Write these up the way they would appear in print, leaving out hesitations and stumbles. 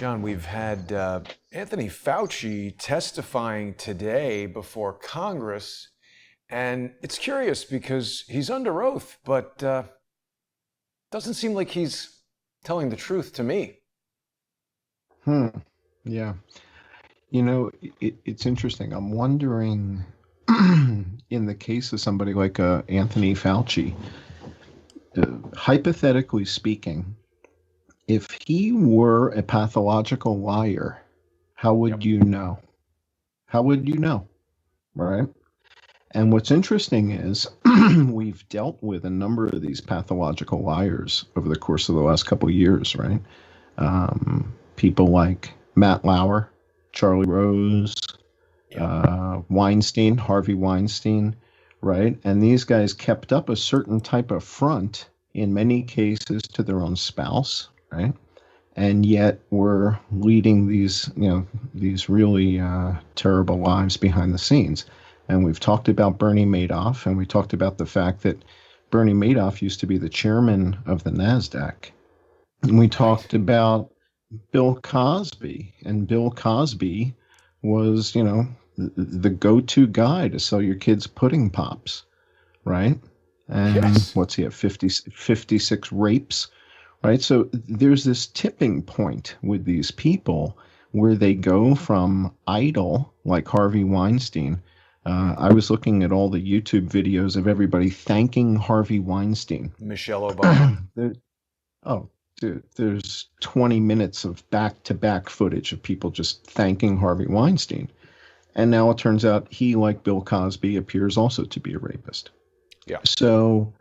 John, we've had Anthony Fauci testifying today before Congress, and it's curious because he's under oath, but doesn't seem like he's telling the truth to me. Yeah. It's interesting. I'm wondering, in the case of somebody like Anthony Fauci, hypothetically speaking, if he were a pathological liar, how would you know? How would you know? Right? And what's interesting is we've dealt with a number of these pathological liars over the course of the last couple of years, right? People like Matt Lauer, Charlie Rose, Weinstein, Harvey Weinstein, right? And these guys kept up a certain type of front, in many cases to their own spouse, right? And yet were leading these really terrible lives behind the scenes. And we've talked about Bernie Madoff, and we talked about the fact that Bernie Madoff used to be the chairman of the NASDAQ. And we talked about Bill Cosby, and Bill Cosby was, the go-to guy to sell your kids pudding pops, right? And what's he have, 56 rapes, right? So there's this tipping point with these people where they go from idle, like Harvey Weinstein. I was looking at all the YouTube videos of everybody thanking Harvey Weinstein. Michelle Obama. Dude, there's 20 minutes of back-to-back footage of people just thanking Harvey Weinstein. And now it turns out he, like Bill Cosby, appears also to be a rapist. Yeah. So,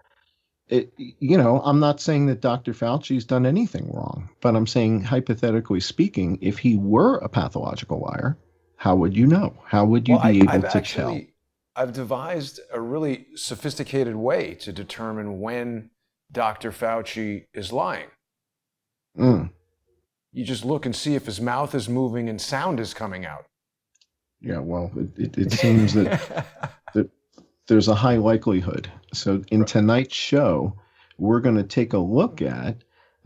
I'm not saying that Dr. Fauci's done anything wrong, but I'm saying, hypothetically speaking, if he were a pathological liar, how would you know? How would you be able to tell? I've devised a really sophisticated way to determine when Dr. Fauci is lying. You just look and see if his mouth is moving and sound is coming out. Yeah, well, it seems that there's a high likelihood. So in tonight's show, we're going to take a look at,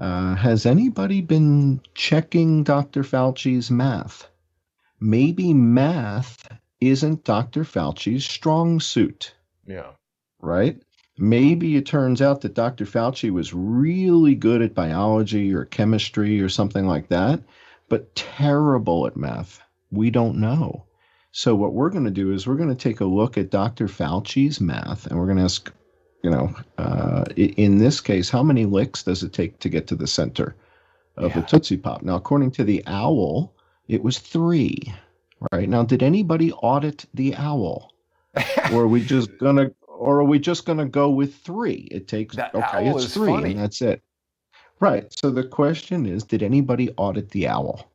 has anybody been checking Dr. Fauci's math? Maybe math isn't Dr. Fauci's strong suit. Yeah. Right? Maybe it turns out that Dr. Fauci was really good at biology or chemistry or something like that, but terrible at math. We don't know. So what we're going to do is we're going to take a look at Dr. Fauci's math, and we're going to ask, in this case, how many licks does it take to get to the center of the Tootsie Pop? Now, according to the owl, it was 3. Right? Now, did anybody audit the owl? Or are we just going to go with 3? It takes, it's 3, funny. And that's it. Right. So the question is, did anybody audit the owl?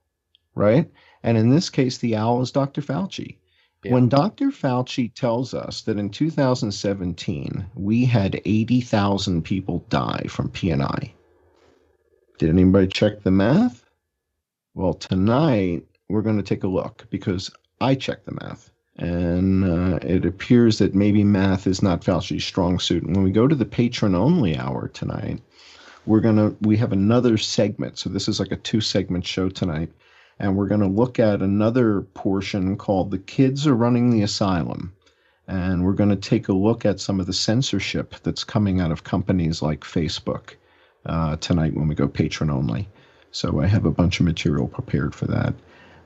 Right? And in this case, the owl is Dr. Fauci. Yeah. When Dr. Fauci tells us that in 2017, we had 80,000 people die from P&I, did anybody check the math? Well, tonight, we're going to take a look because I checked the math. And it appears that maybe math is not Fauci's strong suit. And when we go to the patron-only hour tonight, we have another segment. So this is like a 2-segment show tonight. And we're going to look at another portion called The Kids Are Running the Asylum. And we're going to take a look at some of the censorship that's coming out of companies like Facebook tonight when we go patron-only. So I have a bunch of material prepared for that.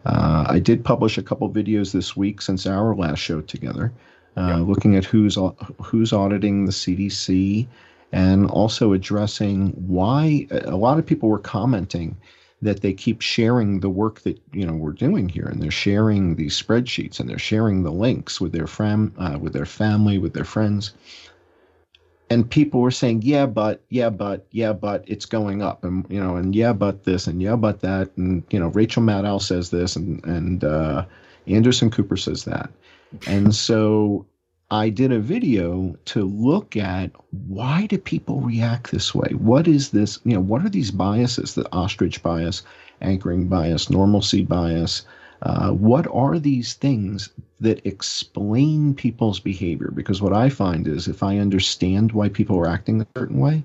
I did publish a couple videos this week since our last show together, looking at who's auditing the CDC, and also addressing why a lot of people were commenting that they keep sharing the work that we're doing here, and they're sharing these spreadsheets and they're sharing the links with their family, with their friends. And people were saying, yeah, but it's going up, and and yeah, but this, and yeah, but that, and Rachel Maddow says this, and Anderson Cooper says that, and so I did a video to look at why do people react this way? What is this? What are these biases? The ostrich bias, anchoring bias, normalcy bias. What are these things that explain people's behavior? Because what I find is if I understand why people are acting a certain way,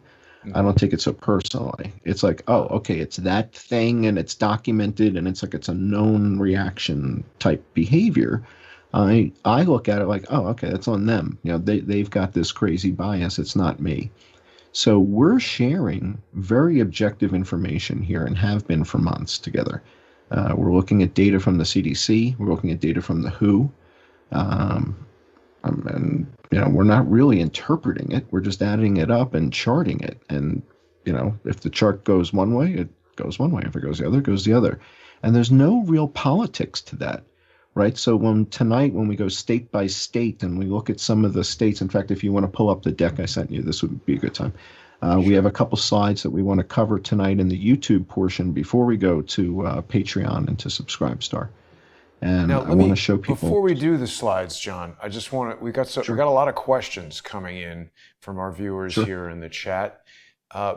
I don't take it so personally. It's like, oh, okay, it's that thing and it's documented and it's like it's a known reaction type behavior. I look at it like, oh, okay, that's on them. They've got this crazy bias. It's not me. So we're sharing very objective information here and have been for months together. We're looking at data from the CDC. We're looking at data from the WHO. And we're not really interpreting it. We're just adding it up and charting it. And if the chart goes one way, it goes one way. If it goes the other, it goes the other. And there's no real politics to that, right? So when we go state by state and we look at some of the states, in fact, if you want to pull up the deck I sent you, this would be a good time. We have a couple slides that we want to cover tonight in the YouTube portion before we go to Patreon and to Subscribestar. And now, I want to show people. Before we do the slides, John, I just want to, we got a lot of questions coming in from our viewers here in the chat.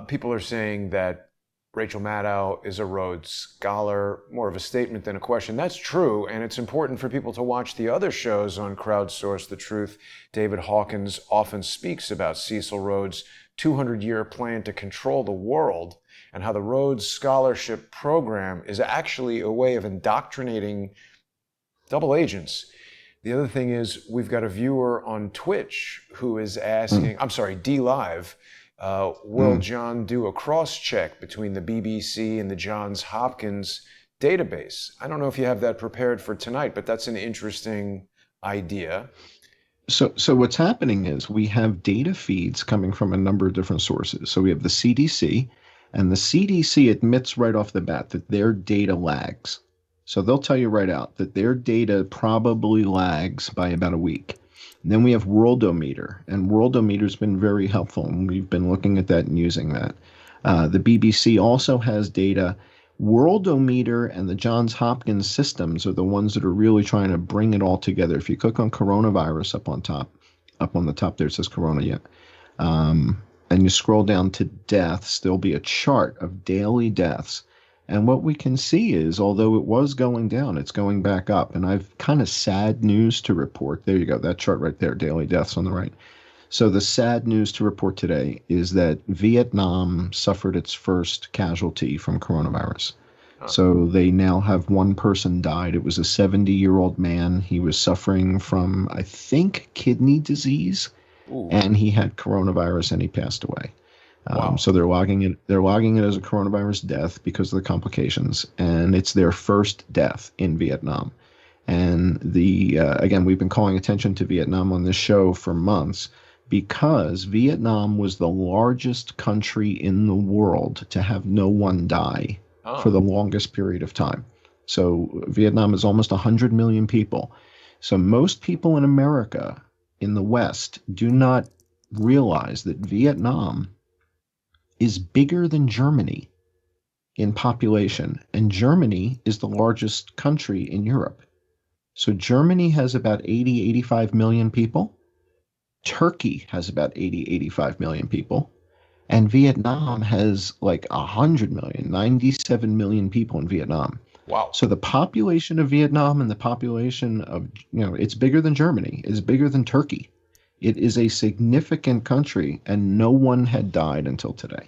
People are saying that Rachel Maddow is a Rhodes Scholar, more of a statement than a question. That's true, and it's important for people to watch the other shows on Crowdsource The Truth. David Hawkins often speaks about Cecil Rhodes' 200-year plan to control the world and how the Rhodes Scholarship Program is actually a way of indoctrinating double agents. The other thing is we've got a viewer on Twitch who is asking, I'm sorry, DLive, will John do a cross-check between the BBC and the Johns Hopkins database? I don't know if you have that prepared for tonight, but that's an interesting idea. So what's happening is we have data feeds coming from a number of different sources. So we have the CDC, and the CDC admits right off the bat that their data lags. So they'll tell you right out that their data probably lags by about a week. And then we have Worldometer, and Worldometer's been very helpful, and we've been looking at that and using that. The BBC also has data. Worldometer and the Johns Hopkins systems are the ones that are really trying to bring it all together. If you click on coronavirus up on the top there, it says corona yet. And you scroll down to deaths, there'll be a chart of daily deaths. And what we can see is, although it was going down, it's going back up. And I've kind of sad news to report. There you go, that chart right there, daily deaths on the right. So the sad news to report today is that Vietnam suffered its first casualty from coronavirus. So they now have one person died. It was a 70-year-old man. He was suffering from, I think, kidney disease, and he had coronavirus and he passed away. So they're logging it as a coronavirus death because of the complications, and it's their first death in Vietnam. And again, we've been calling attention to Vietnam on this show for months because Vietnam was the largest country in the world to have no one die for the longest period of time. So Vietnam is almost 100 million people. So most people in America, in the West, do not realize that Vietnam is bigger than Germany in population, and Germany is the largest country in Europe. So Germany has about 80, 85 million people. Turkey has about 80, 85 million people. And Vietnam has like 100 million, 97 million people in Vietnam. Wow. So the population of Vietnam and the population of, it's bigger than Germany, it's bigger than Turkey. It is a significant country, and no one had died until today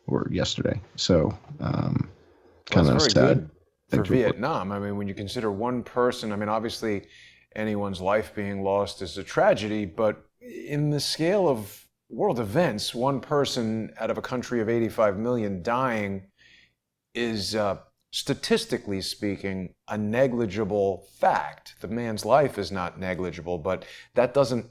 or yesterday. So kind of sad for Vietnam. I mean, when you consider one person, I mean, obviously anyone's life being lost is a tragedy, but in the scale of world events, one person out of a country of 85 million dying is, statistically speaking, a negligible fact. The man's life is not negligible, but that doesn't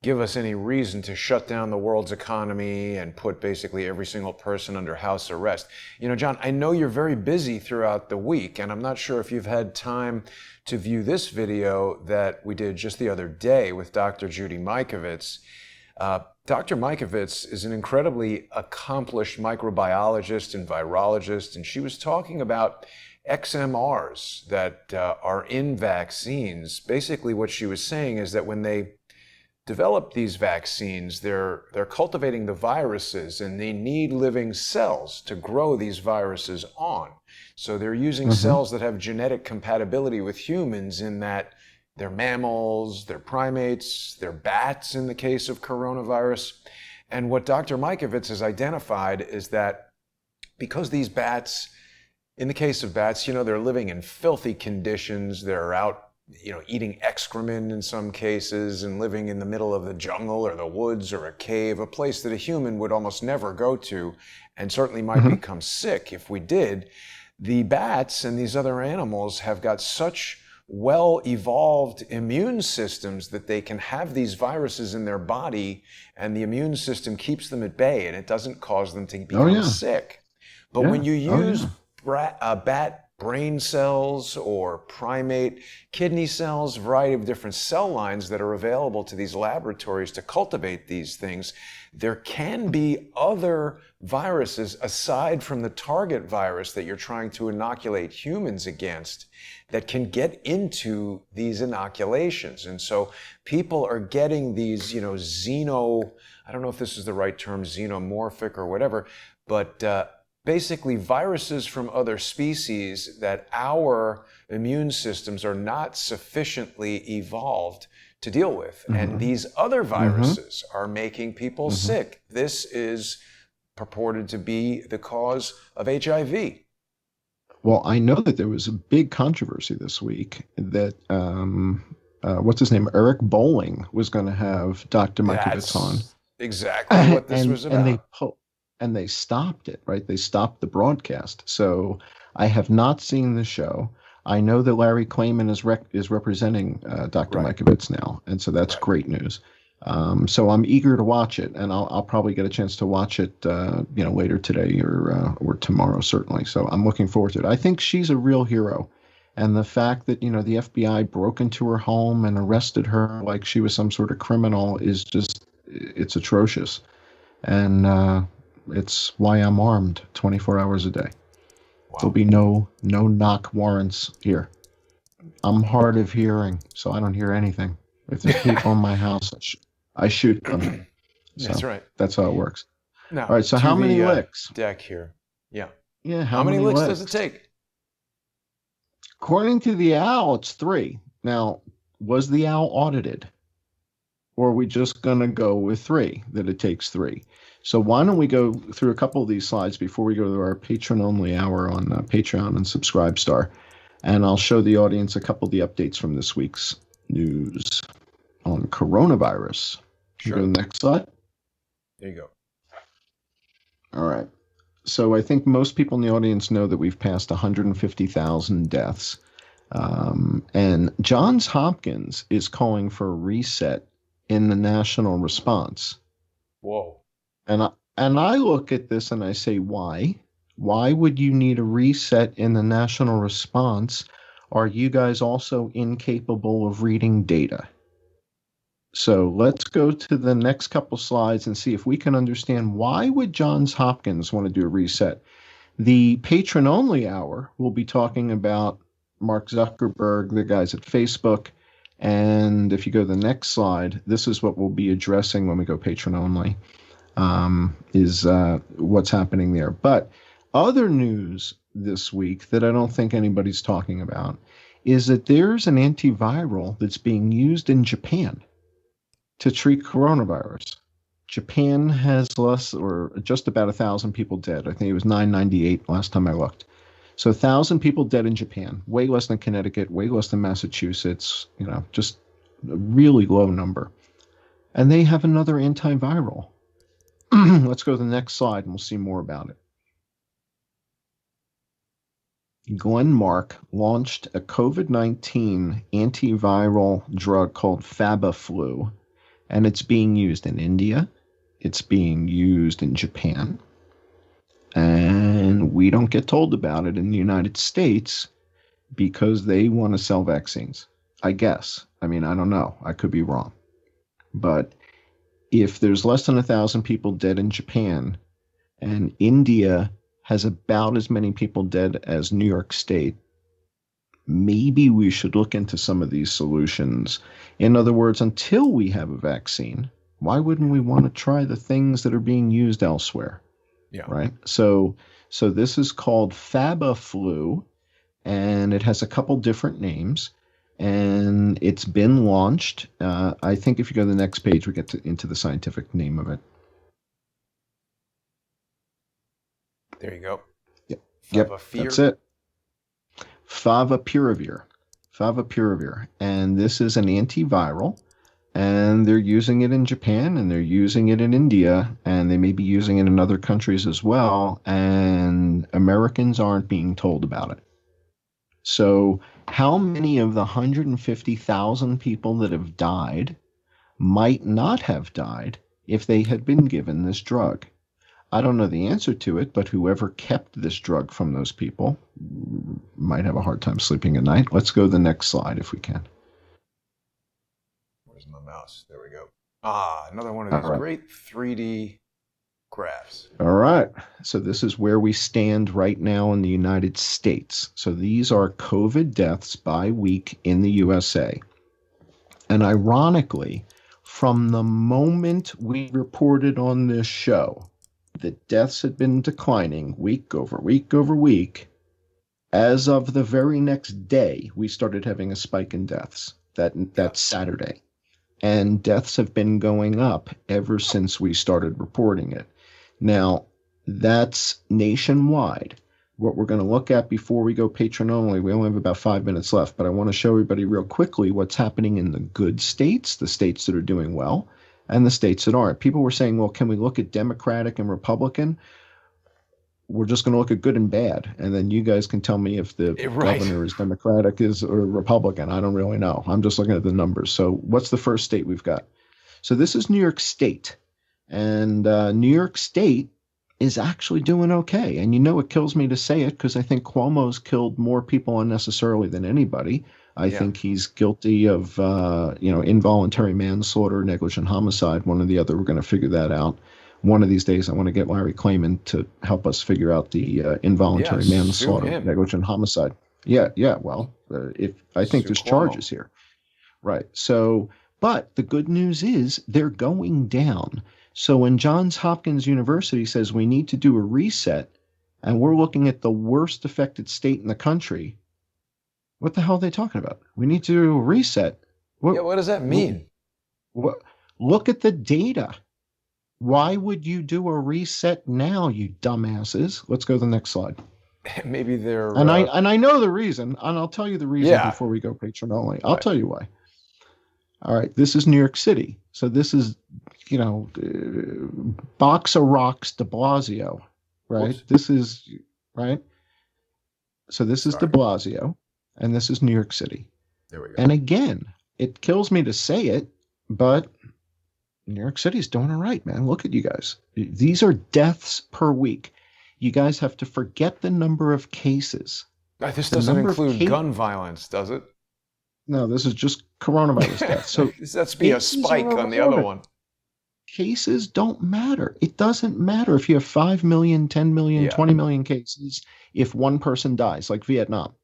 give us any reason to shut down the world's economy and put basically every single person under house arrest. John, I know you're very busy throughout the week, and I'm not sure if you've had time to view this video that we did just the other day with Dr. Judy Mikovits. Dr. Mikovits is an incredibly accomplished microbiologist and virologist, and she was talking about XMRs that are in vaccines. Basically, what she was saying is that when they develop these vaccines, they're cultivating the viruses, and they need living cells to grow these viruses on. So they're using cells that have genetic compatibility with humans, in that they're mammals, they're primates, they're bats in the case of coronavirus. And what Dr. Mikovits has identified is that because these bats, in the case of bats, they're living in filthy conditions. They're out, eating excrement in some cases and living in the middle of the jungle or the woods or a cave, a place that a human would almost never go to and certainly might become sick if we did. The bats and these other animals have got such well-evolved immune systems that they can have these viruses in their body and the immune system keeps them at bay and it doesn't cause them to become sick. But when you use bat brain cells or primate kidney cells, a variety of different cell lines that are available to these laboratories to cultivate these things, there can be other viruses aside from the target virus that you're trying to inoculate humans against that can get into these inoculations. And so people are getting these, I don't know if this is the right term, xenomorphic or whatever, but basically viruses from other species that our immune systems are not sufficiently evolved to deal with. And these other viruses are making people sick. This is purported to be the cause of HIV. Well, I know that there was a big controversy this week that, what's his name? Eric Bolling was going to have Dr. Mikovits on. Exactly what this was about. And they stopped it, right? They stopped the broadcast. So I have not seen the show. I know that Larry Klayman is representing Dr. Mikovits now, and so that's great news. So I'm eager to watch it, and I'll probably get a chance to watch it, later today or tomorrow certainly. So I'm looking forward to it. I think she's a real hero, and the fact that the FBI broke into her home and arrested her like she was some sort of criminal is it's atrocious, and it's why I'm armed 24 hours a day. Wow. There'll be no knock warrants here. I'm hard of hearing, so I don't hear anything. If there's people in my house, I shoot them. So that's right. That's how it works. Now, all right, so how many licks? Deck here. Yeah. Yeah, how many licks does it take? According to the owl, it's 3. Now, was the owl audited? Or are we just going to go with 3, that it takes 3? So why don't we go through a couple of these slides before we go to our patron-only hour on Patreon and Subscribestar, and I'll show the audience a couple of the updates from this week's news on coronavirus. Sure. Go to the next slide. There you go. All right. So I think most people in the audience know that we've passed 150,000 deaths. And Johns Hopkins is calling for a reset in the national response. Whoa. And I look at this and I say, why? Why would you need a reset in the national response? Are you guys also incapable of reading data? So let's go to the next couple slides and see if we can understand why would Johns Hopkins want to do a reset. The patron-only hour will be talking about Mark Zuckerberg, the guys at Facebook. And if you go to the next slide, this is what we'll be addressing when we go patron-only. Is what's happening there. But other news this week that I don't think anybody's talking about is that there's an antiviral that's being used in Japan to treat coronavirus. Japan has less or just about 1,000 people dead. I think it was 998 last time I looked. So 1,000 people dead in Japan, way less than Connecticut, way less than Massachusetts, just a really low number. And they have another antiviral. Let's go to the next slide and we'll see more about it. Glenmark launched a COVID-19 antiviral drug called Fabaflu, and it's being used in India. It's being used in Japan. And we don't get told about it in the United States because they want to sell vaccines, I guess. I mean, I don't know. I could be wrong. But if there's less than 1,000 people dead in Japan, and India has about as many people dead as New York State, maybe we should look into some of these solutions. In other words, until we have a vaccine, why wouldn't we want to try the things that are being used elsewhere? Yeah. Right. So this is called Fabaflu, and it has a couple different names. And it's been launched. I think if you go to the next page, we get into the scientific name of it. There you go. Yep, yep, that's it. Favipiravir. Favipiravir. And this is an antiviral. And they're using it in Japan, and they're using it in India, and they may be using it in other countries as well. And Americans aren't being told about it. So how many of the 150,000 people that have died might not have died if they had been given this drug? I don't know the answer to it, but whoever kept this drug from those people might have a hard time sleeping at night. Let's go to the next slide if we can. Where's my mouse? There we go. Another one of these great 3D graphs. All right. So this is where we stand right now in the United States. So these are COVID deaths by week in the USA. And ironically, from the moment we reported on this show that deaths had been declining week over week over week, as of the very next day, we started having a spike in deaths that Saturday. And deaths have been going up ever since we started reporting it. Now, that's nationwide. What we're going to look at before we go patron only, we only have about 5 minutes left, but I want to show everybody real quickly what's happening in the good states, the states that are doing well, and the states that aren't. People were saying, well, can we look at Democratic and Republican? We're just going to look at good and bad, and then you guys can tell me if the governor is Democratic or Republican. I don't really know. I'm just looking at the numbers. So what's the first state we've got? So this is New York State, and New York State is actually doing okay. And it kills me to say it because I think Cuomo's killed more people unnecessarily than anybody. I think he's guilty of involuntary manslaughter, negligent homicide, one or the other. We're going to figure that out. One of these days, I want to get Larry Klayman to help us figure out the involuntary manslaughter, negligent homicide. Well, if I think there's charges here, right? So, but the good news is they're going down. So when Johns Hopkins University says we need to do a reset, and we're looking at the worst affected state in the country, what the hell are they talking about? We need to do a reset. What does that mean? Look at the data. Why would you do a reset now, you dumbasses? Let's go to the next slide. Maybe they're... And I know the reason, and I'll tell you the reason before we go patron only. I'll tell you why. All right, this is New York City. So this is, box of rocks de Blasio, right? Oops. This is, right? So this is de Blasio, and this is New York City. There we go. And again, it kills me to say it, but New York City's doing all right, man. Look at you guys. These are deaths per week. You guys have to forget the number of cases. This doesn't include gun violence, does it? No, this is just coronavirus deaths. So that's be a spike on the other one. Cases don't matter. It doesn't matter if you have 5 million, 10 million, 20 million cases if one person dies, like Vietnam.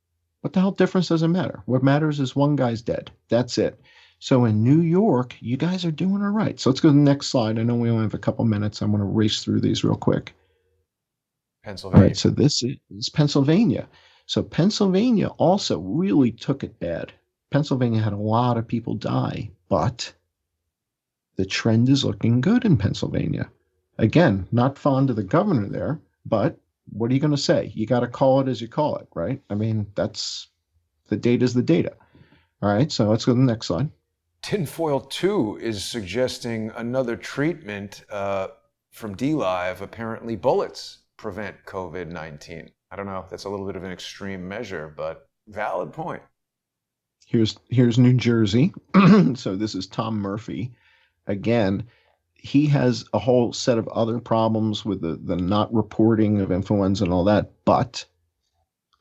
What the hell difference does it matter? What matters is one guy's dead. That's it. So in New York, you guys are doing all right. So let's go to the next slide. I know we only have a couple minutes. I'm going to race through these real quick. Pennsylvania. All right, so this is Pennsylvania. So Pennsylvania also really took it bad. Pennsylvania had a lot of people die, but the trend is looking good in Pennsylvania. Again, not fond of the governor there, but what are you going to say? You got to call it as you call it, right? I mean, that's the data's the data. All right, so let's go to the next slide. Tinfoil 2 is suggesting another treatment from DLive. Apparently, bullets prevent COVID-19. I don't know if that's a little bit of an extreme measure, but valid point. Here's New Jersey. So this is Tom Murphy. Again, he has a whole set of other problems with the not reporting of influenza and all that, but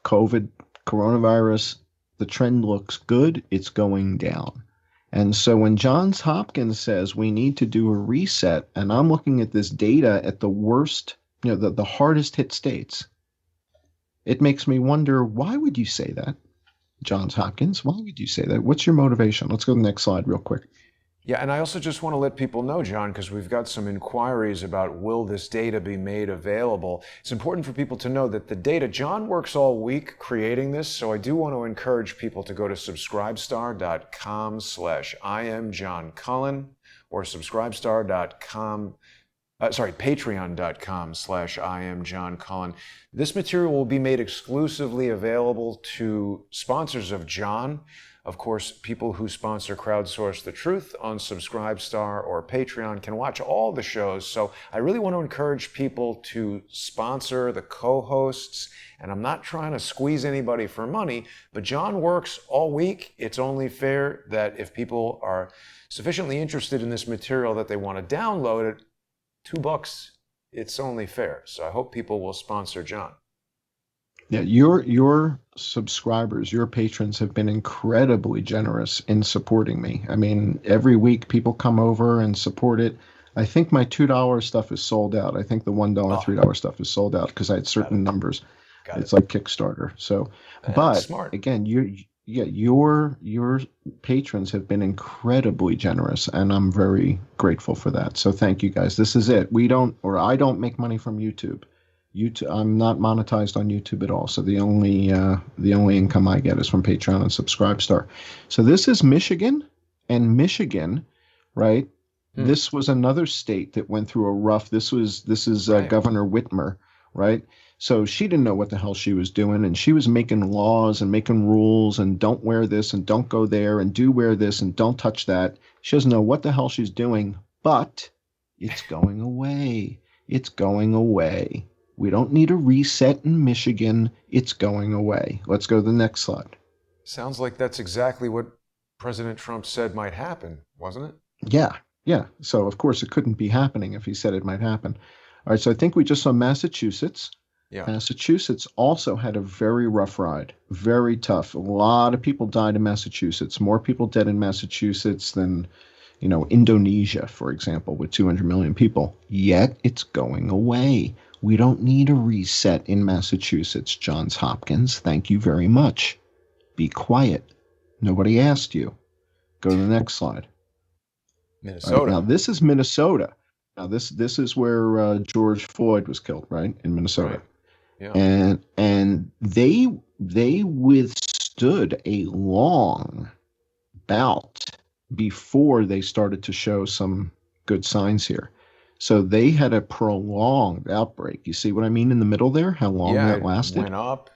coronavirus, the trend looks good. It's going down. And so when Johns Hopkins says we need to do a reset, and I'm looking at this data at the worst, the hardest hit states, it makes me wonder, why would you say that, Johns Hopkins? Why would you say that? What's your motivation? Let's go to the next slide real quick. Yeah, and I also just want to let people know, John, because we've got some inquiries about will this data be made available. It's important for people to know that the data, John works all week creating this, so I do want to encourage people to go to subscribestar.com/IamJohnCullen or subscribestar.com Patreon.com/I am John Cullen. This material will be made exclusively available to sponsors of John. Of course, people who sponsor Crowdsource the Truth on Subscribestar or Patreon can watch all the shows. So I really want to encourage people to sponsor the co-hosts. And I'm not trying to squeeze anybody for money, but John works all week. It's only fair that if people are sufficiently interested in this material that they want to download it, $2, it's only fair. So I hope people will sponsor John. Yeah, your subscribers, your patrons have been incredibly generous in supporting me. I mean, every week people come over and support it. I think my $2 stuff is sold out. I think the $1, $3 stuff is sold out because I had certain numbers. It's like Kickstarter. So, but smart. Again, your patrons have been incredibly generous, and I'm very grateful for that. So thank you guys. This is it. I don't make money from YouTube. I'm not monetized on YouTube at all. So the only income I get is from Patreon and Subscribestar. So this is Michigan, and Michigan, right? This was another state that went through a rough. This is Governor Whitmer, right? So she didn't know what the hell she was doing, and she was making laws and making rules and don't wear this and don't go there and do wear this and don't touch that. She doesn't know what the hell she's doing, but it's going away. It's going away. We don't need a reset in Michigan. It's going away. Let's go to the next slide. Sounds like that's exactly what President Trump said might happen, wasn't it? Yeah. So, of course, it couldn't be happening if he said it might happen. All right, so I think we just saw Massachusetts. Yeah. Massachusetts also had a very rough ride, very tough. A lot of people died in Massachusetts, more people dead in Massachusetts than, Indonesia, for example, with 200 million people. Yet it's going away. We don't need a reset in Massachusetts, Johns Hopkins. Thank you very much. Be quiet. Nobody asked you. Go to the next slide. Minnesota. Right, now, this is Minnesota. Now, this is where George Floyd was killed, right, in Minnesota. Right. Yeah. And they withstood a long bout before they started to show some good signs here. So they had a prolonged outbreak. You see what I mean in the middle there? How long that lasted? It went up.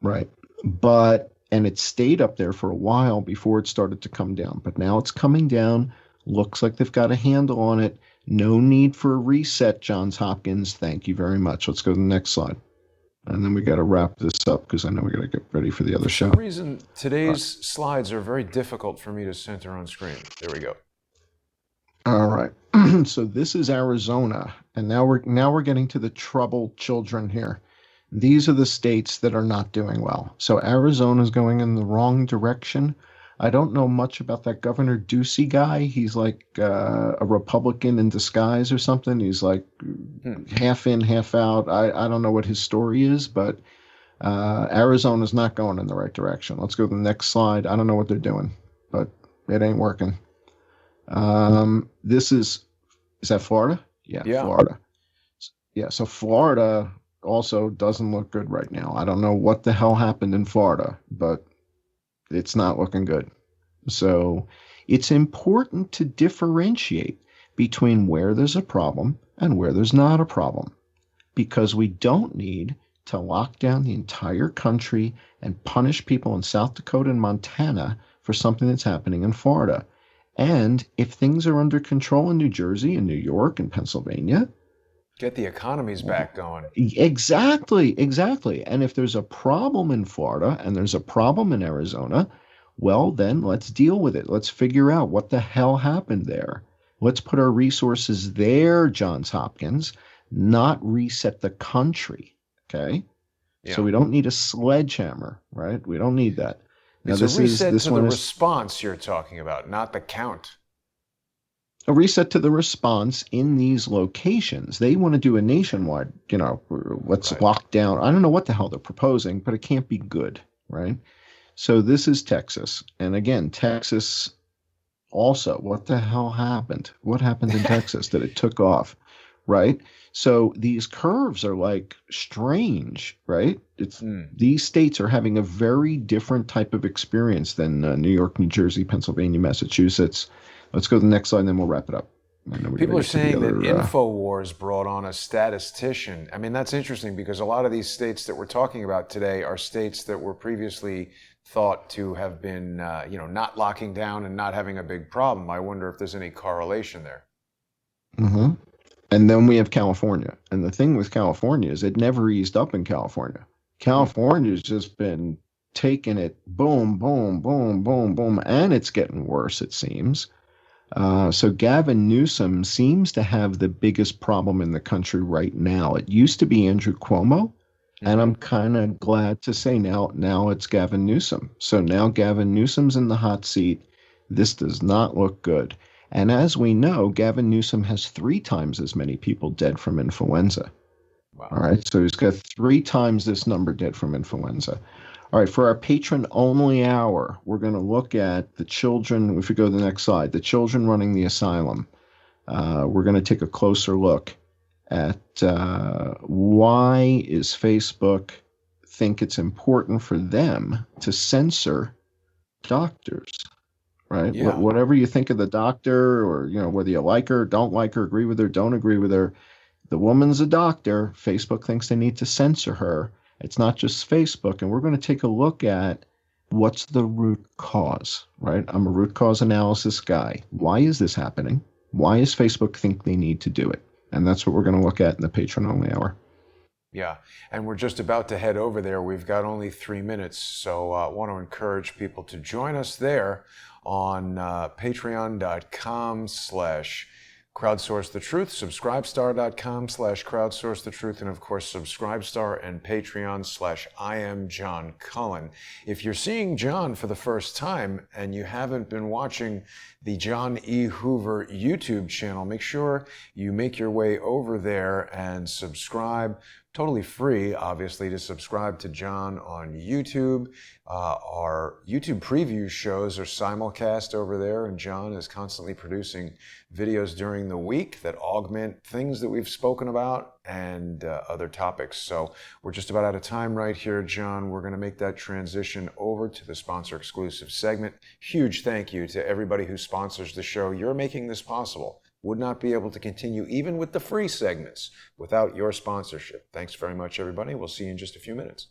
Right. And it stayed up there for a while before it started to come down. But now it's coming down. Looks like they've got a handle on it. No need for a reset, Johns Hopkins. Thank you very much. Let's go to the next slide. And then we got to wrap this up because I know we got to get ready for the other show. For some reason, today's slides are very difficult for me to center on screen. There we go. All right. So this is Arizona, and now we're getting to the troubled children here. These are the states that are not doing well. So Arizona's going in the wrong direction. I don't know much about that Governor Tootsie guy. He's like a Republican in disguise or something. He's like half in, half out. I don't know what his story is, but Arizona's not going in the right direction. Let's go to the next slide. I don't know what they're doing, but it ain't working. This is that Florida? Yeah, Florida. Yeah, so Florida also doesn't look good right now. I don't know what the hell happened in Florida, but it's not looking good. So it's important to differentiate between where there's a problem and where there's not a problem, because we don't need to lock down the entire country and punish people in South Dakota and Montana for something that's happening in Florida. And if things are under control in New Jersey and New York and Pennsylvania, get the economies back going. Exactly. And if there's a problem in Florida and there's a problem in Arizona, well, then let's deal with it. Let's figure out what the hell happened there. Let's put our resources there, Johns Hopkins, not reset the country. Okay? Yeah. So we don't need a sledgehammer, right? We don't need that. Now, it's a reset to the response you're talking about, not the count. A reset to the response in these locations. They want to do a nationwide, let's lock down. I don't know what the hell they're proposing, but it can't be good, right? So this is Texas. And again, Texas also, what the hell happened? What happened in Texas that it took off, right? So these curves are like strange, right? These states are having a very different type of experience than New York, New Jersey, Pennsylvania, Massachusetts. Let's go to the next slide and then we'll wrap it up. People are saying that InfoWars brought on a statistician. I mean, that's interesting because a lot of these states that we're talking about today are states that were previously thought to have been, not locking down and not having a big problem. I wonder if there's any correlation there. Mm-hmm. And then we have California. And the thing with California is it never eased up in California. California's just been taking it boom, boom, boom, boom, boom, and it's getting worse, it seems. So Gavin Newsom seems to have the biggest problem in the country right now. It used to be Andrew Cuomo, and I'm kind of glad to say now it's Gavin Newsom. So now Gavin Newsom's in the hot seat. This does not look good. And as we know, Gavin Newsom has 3 times as many people dead from influenza. Wow. All right, so he's got 3 times this number dead from influenza. All right, for our patron-only hour, we're going to look at the children. If we go to the next slide, the children running the asylum. We're going to take a closer look at why is Facebook think it's important for them to censor doctors, right? Yeah. Whatever you think of the doctor, or whether you like her, don't like her, agree with her, don't agree with her, the woman's a doctor. Facebook thinks they need to censor her. It's not just Facebook, and we're going to take a look at what's the root cause, right? I'm a root cause analysis guy. Why is this happening? Why does Facebook think they need to do it? And that's what we're going to look at in the patron-only hour. Yeah, and we're just about to head over there. We've got only 3 minutes, so I want to encourage people to join us there on patreon.com/Crowdsource the Truth, subscribestar.com/Crowdsource the Truth, and of course, Subscribestar and Patreon/I am John Cullen. If you're seeing John for the first time and you haven't been watching the John E. Hoover YouTube channel, make sure you make your way over there and subscribe. Totally free, obviously, to subscribe to John on YouTube. Our YouTube preview shows are simulcast over there, and John is constantly producing videos during the week that augment things that we've spoken about and other topics. So we're just about out of time right here, John. We're going to make that transition over to the sponsor exclusive segment. Huge thank you to everybody who sponsors the show. You're making this possible. Would not be able to continue even with the free segments without your sponsorship. Thanks very much, everybody. We'll see you in just a few minutes.